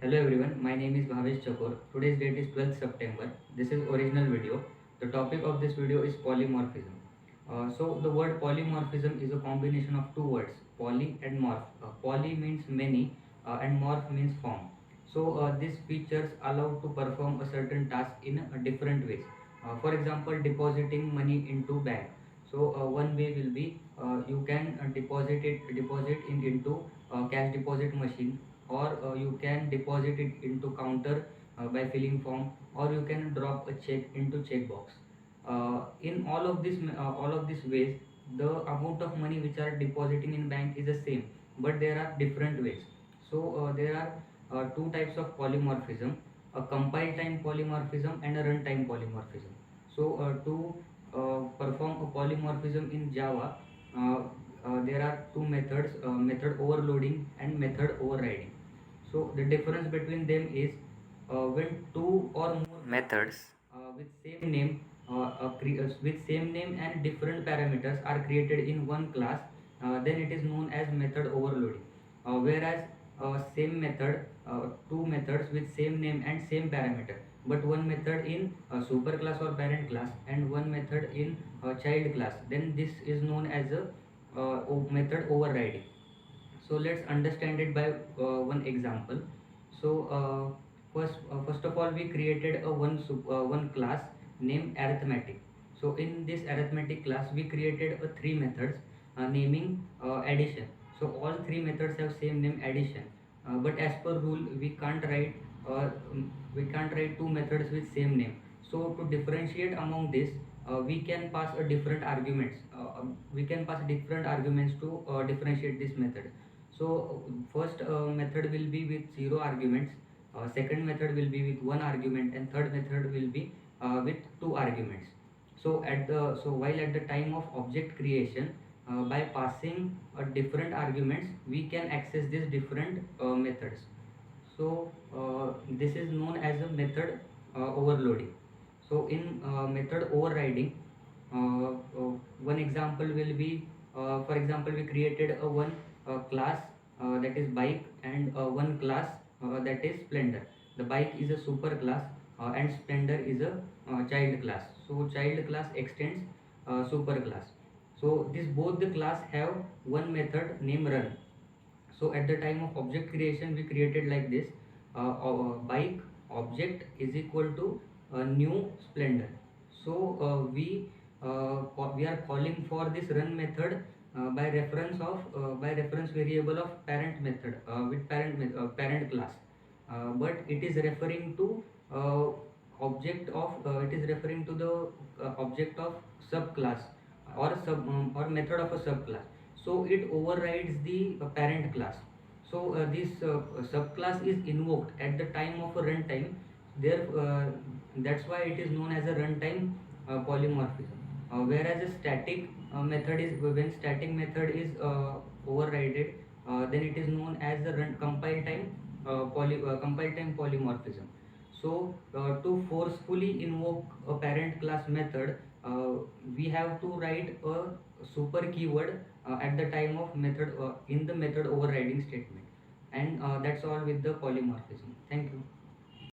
Hello everyone, my name is Bhavesh Chakor. Today's date is 12th September. This is original video. The topic of this video is polymorphism. So the word polymorphism is a combination of two words, poly and morph. Poly means many and morph means form. So these features allow to perform a certain task in different ways. For example, depositing money into bank. So one way will be you can deposit into cash deposit machine, or you can deposit it into counter by filling form, or you can drop a check into check box. In all of these ways, the amount of money which are depositing in bank is the same, but there are different ways. So there are two types of polymorphism: a compile time polymorphism and a runtime polymorphism. So to perform a polymorphism in Java, there are two methods: method overloading and method overriding. So the difference between them is when two or more methods with same name with same name and different parameters are created in one class, then it is known as method overloading. Whereas same method, two methods with same name and same parameter, but one method in super class or parent class and one method in child class, then this is known as a method overriding. So let's understand it by one example. So first of all, we created a one class named arithmetic. So in this arithmetic class we created three methods naming addition. So all three methods have same name, addition, but as per rule uh, we can't write two methods with same name. So to differentiate among this, we can pass a different arguments we can pass different arguments to differentiate this method. So first method will be with zero arguments, second method will be with one argument, and third method will be with two arguments. So while at the time of object creation, by passing different arguments, we can access these different methods. So this is known as a method overloading. So in method overriding, one example will be, for example, we created a one class that is bike, and one class that is splendor. The bike is a super class, and splendor is a child class. So child class extends super class. So this both the class have one method named run. So at the time of object creation, we created like this: bike object is equal to new splendor. So we are calling for this run method by reference variable of parent method with parent class, but it is referring to the object of subclass, or method of a subclass. So it overrides the parent class. So this subclass is invoked at the time of a runtime. There That's why it is known as a runtime polymorphism. Whereas a static method is when static method is overridden, then it is known as the compile time polymorphism. So to forcefully invoke a parent class method, we have to write a super keyword at the time of method in the method overriding statement. And that's all with the polymorphism. Thank you.